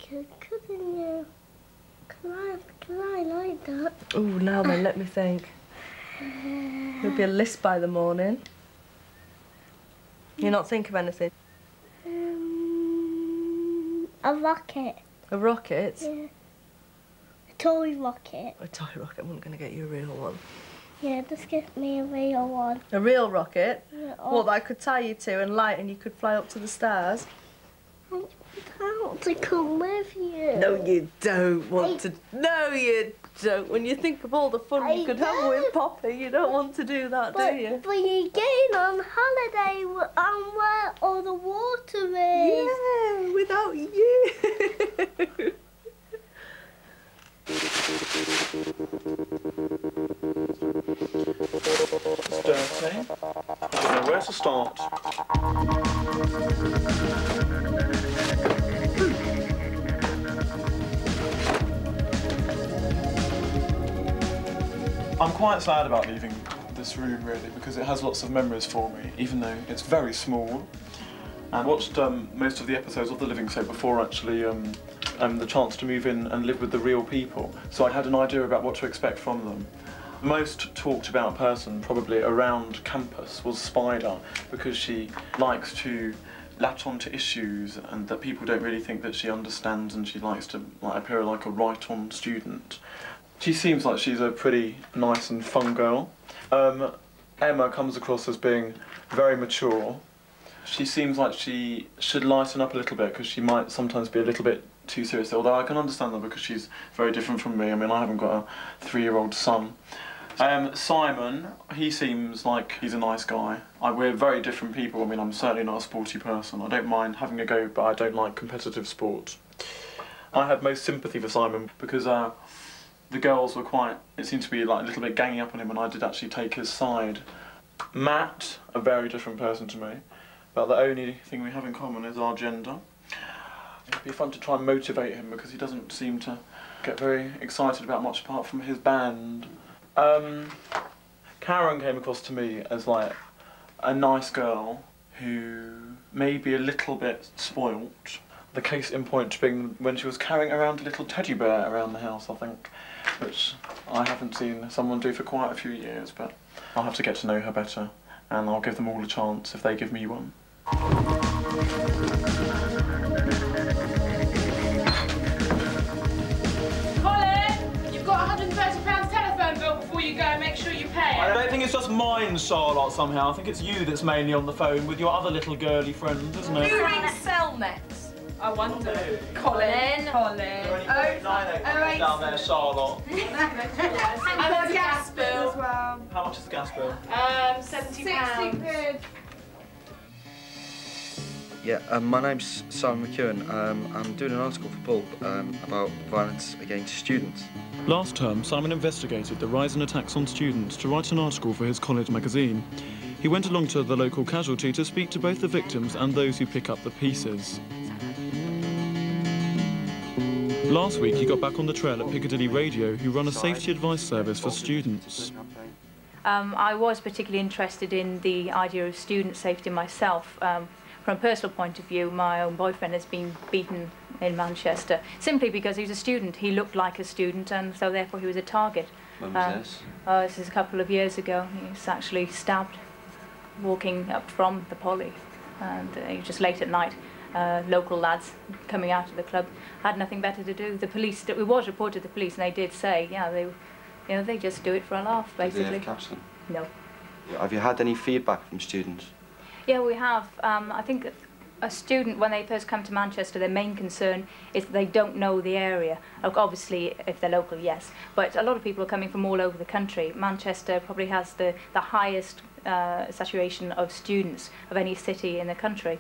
couldn't you? Can I like that? Oh, now then, let me think. There'll be a list by the morning. You not think of anything? A rocket. A rocket? Yeah. A toy rocket. A toy rocket. I'm not going to get you a real one. Yeah, just give me a real one. A real rocket? Yeah, What, that I could tie you to and light and you could fly up to the stars? I want to come with you. No, you don't want to. No, you don't. When you think of all the fun you could have with Poppy, you don't want to do that, do you? But you're going on holiday and where all the water is. Yeah, without you. It's dirty. I don't know where to start. I'm quite sad about leaving this room, really, because it has lots of memories for me, even though it's very small. I watched most of the episodes of The Living Soap before actually the chance to move in and live with the real people, so I had an idea about what to expect from them. The most talked about person probably around campus was Spider, because she likes to latch onto issues and that people don't really think that she understands, and she likes to appear like a right-on student. She seems like she's a pretty nice and fun girl. Emma comes across as being very mature. She seems like she should lighten up a little bit because she might sometimes be a little bit too serious, although I can understand that because she's very different from me. I mean, I haven't got a 3-year-old son. Simon, he seems like he's a nice guy. We're very different people. I mean, I'm certainly not a sporty person. I don't mind having a go, but I don't like competitive sport. I had most sympathy for Simon because the girls were it seemed to be like a little bit ganging up on him, and I did actually take his side. Matt, a very different person to me, but the only thing we have in common is our gender. It'd be fun to try and motivate him because he doesn't seem to get very excited about much apart from his band. Karen came across to me as like a nice girl who may be a little bit spoilt. The case in point being when she was carrying around a little teddy bear around the house, I think, which I haven't seen someone do for quite a few years, but I'll have to get to know her better, and I'll give them all a chance if they give me one. Colin, you've got £130 telephone bill before you go. Make sure you pay it. I don't think it's just mine, Charlotte, somehow. I think it's you that's mainly on the phone with your other little girly friend, isn't it? Who rings Cellnet? I wonder. Colin. Down there, Charlotte. And there's a gas bill as well. How much is the gas bill? £70. Yeah, my name's Simon McEwen. I'm doing an article for Pulp about violence against students. Last term, Simon investigated the rise in attacks on students to write an article for his college magazine. He went along to the local casualty to speak to both the victims and those who pick up the pieces. Last week, he got back on the trail at Piccadilly Radio, who run a safety advice service for students. I was particularly interested in the idea of student safety myself. From a personal point of view, my own boyfriend has been beaten in Manchester simply because he was a student. He looked like a student, and so therefore he was a target. When was this? This is a couple of years ago. He was actually stabbed walking up from the Poly, and he was just late at night. Local lads coming out of the club had nothing better to do. The police, it was reported to the police, and they did say, yeah, they just do it for a laugh, basically. Did they catch them? No. Have you had any feedback from students? Yeah, we have. I think a student, when they first come to Manchester, their main concern is that they don't know the area. Obviously, if they're local, yes. But a lot of people are coming from all over the country. Manchester probably has the highest saturation of students of any city in the country.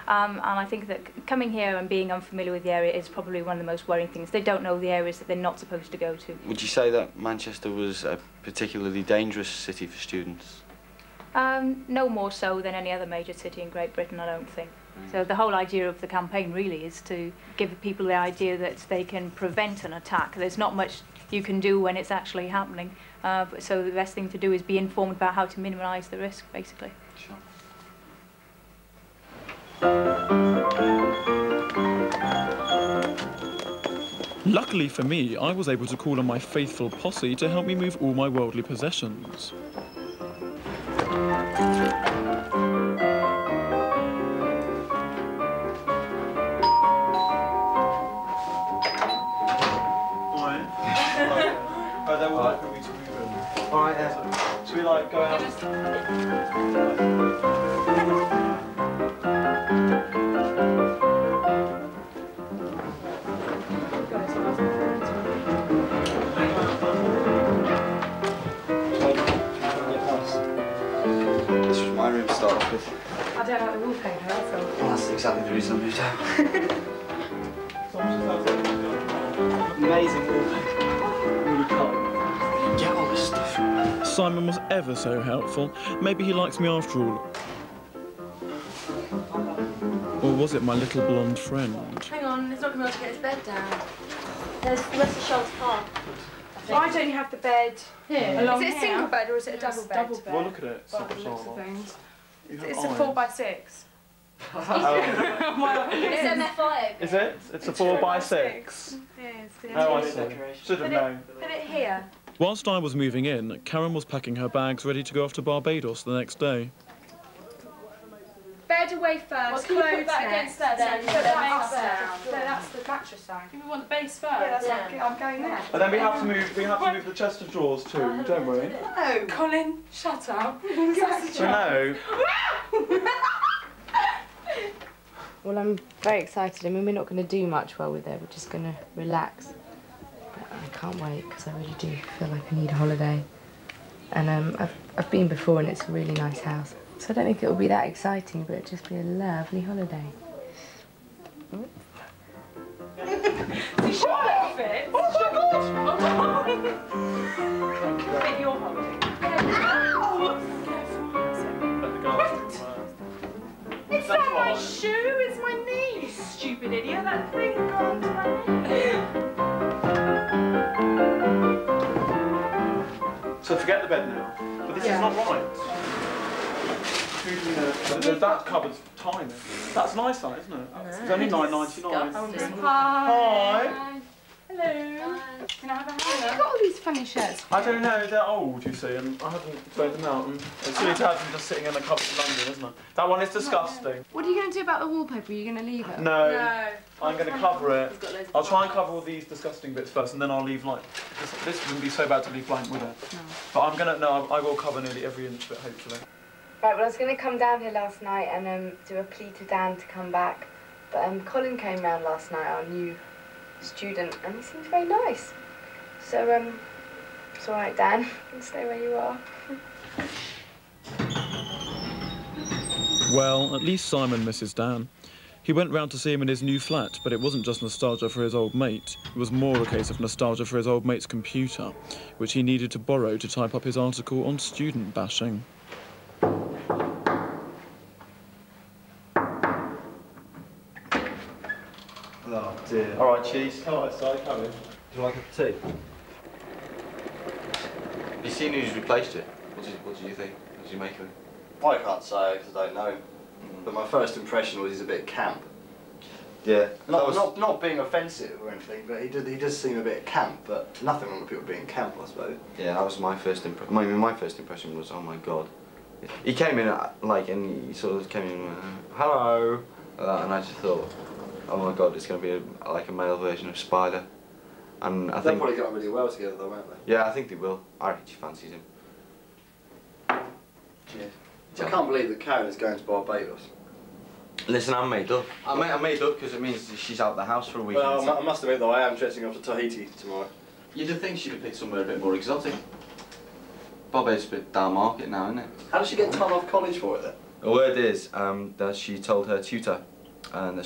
And I think that coming here and being unfamiliar with the area is probably one of the most worrying things. They don't know the areas that they're not supposed to go to. Would you say that Manchester was a particularly dangerous city for students? No more so than any other major city in Great Britain, I don't think. So the whole idea of the campaign really is to give people the idea that they can prevent an attack. There's not much you can do when it's actually happening. So the best thing to do is be informed about how to minimise the risk, basically. Sure. Luckily for me, I was able to call on my faithful posse to help me move all my worldly possessions. Alright, Should we like go out? This was my room to start off with. I don't like the wallpaper, that's all. Well, that's exactly the reason I moved out. Amazing wallpaper. Get all this stuff. Simon was ever so helpful. Maybe he likes me after all. Or was it my little blonde friend? Hang on, it's not going to be able to get his bed down. There's the rest of Charles Park. Why don't you have the bed Here. along here? Is it a single bed or is it a double bed? Double bed. Well, look at it. By the looks of things. You have It's a eyes. 4x6. It's MFI. Is it? It's a 4x6. Yes. Oh, I see. Should have known. Put it here. Whilst I was moving in, Karen was packing her bags ready to go off to Barbados the next day. Bed away first. Well, can you put that against there, then Put put that that base there. down. No, that's the mattress down. We want the base first. Yeah, that's what I'm going there. And then we have to move the chest of drawers too, don't we? No, Colin, shut up. No. Well, I'm very excited. I mean, we're not going to do much while we're there. We're just going to relax. But I can't wait because I really do feel like I need a holiday. And I've been before and it's a really nice house. So I don't think it'll be that exciting, but it'll just be a lovely holiday. Fit. Oh my god! Fit your holiday. It's not my shoe, it's my knee, you stupid idiot. That thing gone to my knee. So forget the bed now. But this is not right. That cupboard's tiny. That's nice, that, isn't it? It's only £9.99. Hi. Hello. Can I have a You've hand? got all these funny shirts. I don't know, they're old, you see, and I haven't thrown them out. And it's silly to have them just sitting in a cupboard in London, isn't it? That one is disgusting. What are you going to do about the wallpaper? Are you going to leave it? No, No. I'm going to cover it. I'll try and cover all these disgusting bits first, and then I'll leave like this wouldn't be so bad to leave blank, would it? No. But I will cover nearly every inch of it, hopefully. Right, well, I was going to come down here last night and do a plea to Dan to come back. But Colin came round last night, our new student, and he seems very nice. So, it's all right, Dan. You can stay where you are. Well, at least Simon misses Dan. He went round to see him in his new flat, but it wasn't just nostalgia for his old mate. It was more a case of nostalgia for his old mate's computer, which he needed to borrow to type up his article on student bashing. Oh dear. All right, cheese. Come on, come in. Do you like a cup of tea? Have you seen who's replaced it? What do you think? What do you make of it? I can't say because I don't know. But my first impression was he's a bit camp. Yeah. Not being offensive or anything, but he does seem a bit camp. But nothing wrong with people being camp, I suppose. Yeah, that was my first impression. My first impression was, oh my god. He came in and he sort of came in, hello, and I just thought, oh my god, it's going to be like a male version of Spider. And I They'll think probably get on really well together, though, won't they? yeah, I think they will. I reckon she fancies him. Cheers. I can't believe that Karen is going to Barbados. Listen, I'm made up. I'm made up because it means she's out of the house for a week. Well, I must admit though, I am jetting off to Tahiti tomorrow. You'd have think she'd have picked somewhere a bit more exotic. Barbados is a bit down market now, isn't it? How did she get time off college for it then? The word is that she told her tutor and that